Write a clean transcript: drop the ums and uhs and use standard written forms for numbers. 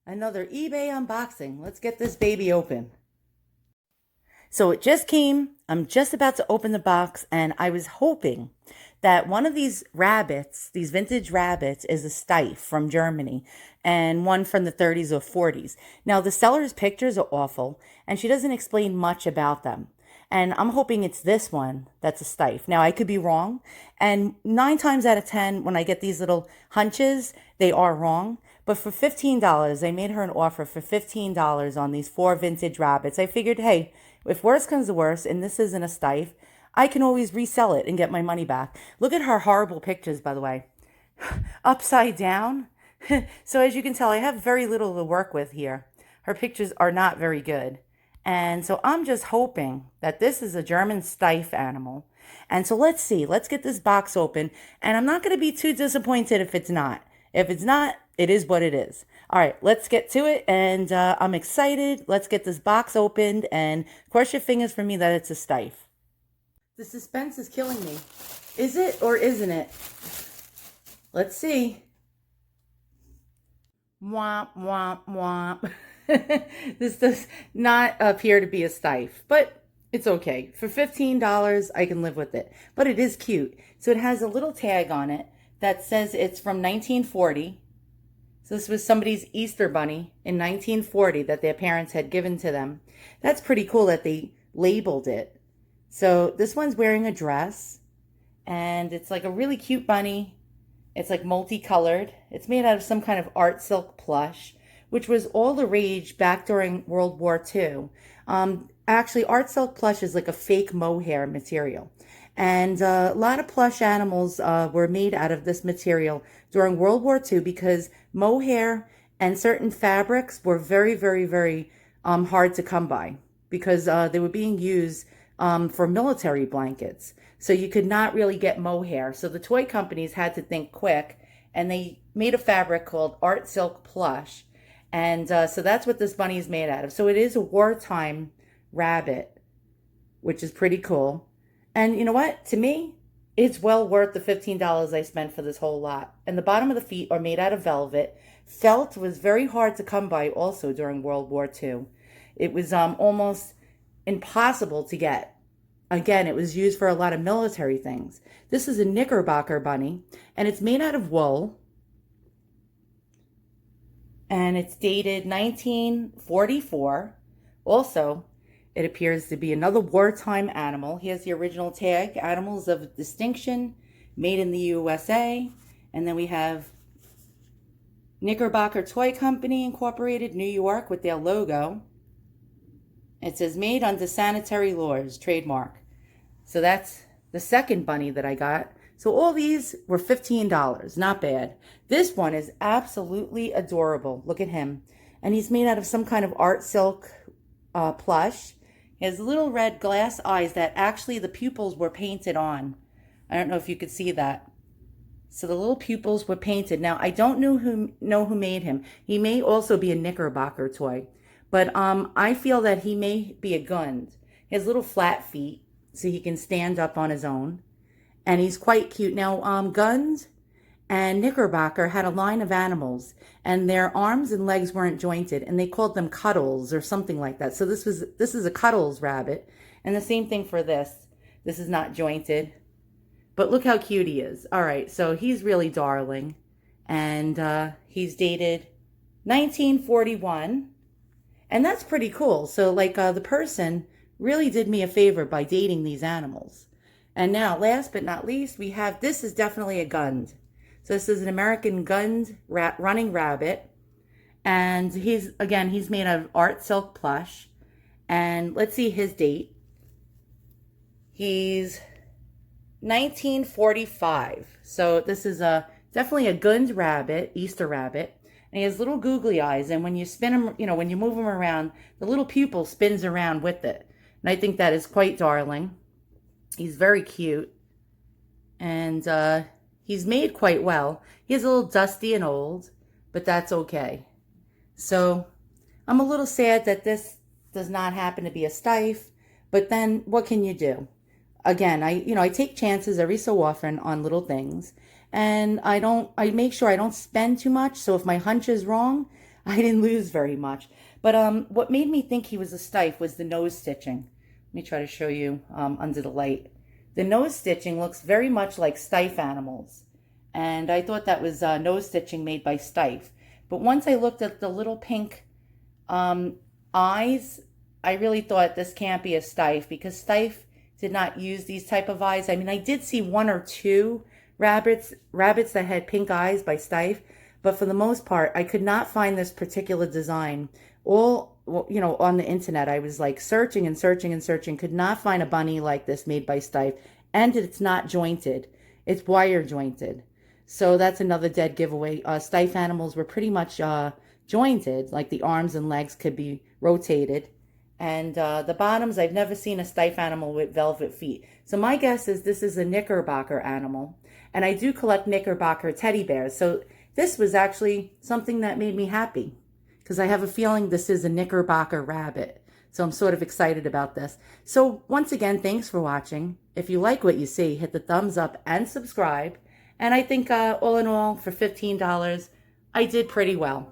Another eBay unboxing. Let's get this baby open. So it just came. I'm just about to open the box, and I was hoping that one of these rabbits, these vintage rabbits, is a Steiff from Germany and one from the 30s or 40s. Now, the seller's pictures are awful, and she doesn't explain much about them. And I'm hoping it's this one that's a Steiff. Now, I could be wrong. And 9 times out of 10, when I get these little hunches, they are wrong. But for $15, I made her an offer for $15 on these 4 vintage rabbits. I figured, hey, if worse comes to worse, and this isn't a Steiff, I can always resell it and get my money back. Look at her horrible pictures, by the way. Upside down. So as you can tell, I have very little to work with here. Her pictures are not very good. And so I'm just hoping that this is a German Steiff animal. And so let's see. Let's get this box open. And I'm not going to be too disappointed if it's not. If it's not, it is what it is. All right, let's get to it. And I'm excited. Let's get this box opened. And cross your fingers for me that it's a Steiff. The suspense is killing me. Is it or isn't it? Let's see. Womp, womp, womp. This does not appear to be a Steiff, but it's okay. For $15, I can live with it. But it is cute. So it has a little tag on it that says it's from 1940. So this was somebody's Easter bunny in 1940 that their parents had given to them. That's pretty cool that they labeled it. So this one's wearing a dress, and it's like a really cute bunny. It's like multicolored. It's made out of some kind of art silk plush, which was all the rage back during World War II. Actually, art silk plush is like a fake mohair material. And a lot of plush animals were made out of this material during World War II because mohair and certain fabrics were very, very, very hard to come by because they were being used for military blankets. So you could not really get mohair. So the toy companies had to think quick, and they made a fabric called art silk plush. And so that's what this bunny is made out of. So it is a wartime rabbit, which is pretty cool. And you know what? To me, it's well worth the $15 I spent for this whole lot. And the bottom of the feet are made out of velvet. Felt was very hard to come by also during World War II. It was almost impossible to get. Again, it was used for a lot of military things. This is a Knickerbocker bunny, and it's made out of wool. And it's dated 1944. Also, it appears to be another wartime animal. Here's the original tag, Animals of Distinction, made in the USA. And then we have Knickerbocker Toy Company, Incorporated, New York, with their logo. It says made under sanitary laws, trademark. So that's the second bunny that I got. So all these were $15, not bad. This one is absolutely adorable. Look at him. And he's made out of some kind of art silk plush. He has little red glass eyes that actually the pupils were painted on. I don't know if you could see that. So the little pupils were painted. Now, I don't know who made him. He may also be a Knickerbocker toy. But I feel that he may be a Gund. He has little flat feet, so he can stand up on his own. And he's quite cute. Now, Gund and Knickerbocker had a line of animals, and their arms and legs weren't jointed, and they called them Cuddles or something like that. So this is a Cuddles rabbit. And the same thing for this. This is not jointed. But look how cute he is. All right, so he's really darling. And he's dated 1941. And that's pretty cool. So like the person really did me a favor by dating these animals. And now, last but not least, we have, this is definitely a Gund. So this is an American Gund running rabbit. And he's made out of art silk plush. And let's see his date. He's 1945. So this is definitely a Gund rabbit, Easter rabbit. And he has little googly eyes, and when you spin him, when you move him around, the little pupil spins around with it. And I think that is quite darling. He's very cute. And he's made quite well. He's a little dusty and old, but that's okay. So I'm a little sad that this does not happen to be a Steiff, but then what can you do? Again, I take chances every so often on little things. And I make sure I don't spend too much. So if my hunch is wrong, I didn't lose very much. But what made me think he was a stife was the nose stitching. Let me try to show you under the light. The nose stitching looks very much like stife animals. And I thought that was nose stitching made by stife. But once I looked at the little pink eyes, I really thought this can't be a stife because stife did not use these type of eyes. I mean, I did see one or two rabbits that had pink eyes by stife, but for the most part, I could not find this particular design. All, you know, on the internet, I was like searching and searching and searching, could not find a bunny like this made by stife, and it's not jointed. It's wire jointed. So that's another dead giveaway. Stife animals were pretty much jointed, like the arms and legs could be rotated. And the bottoms, I've never seen a stife animal with velvet feet. So my guess is this is a Knickerbocker animal. And I do collect Knickerbocker teddy bears. So this was actually something that made me happy because I have a feeling this is a Knickerbocker rabbit. So I'm sort of excited about this. So once again, thanks for watching. If you like what you see, hit the thumbs up and subscribe. And I think all in all, for $15, I did pretty well.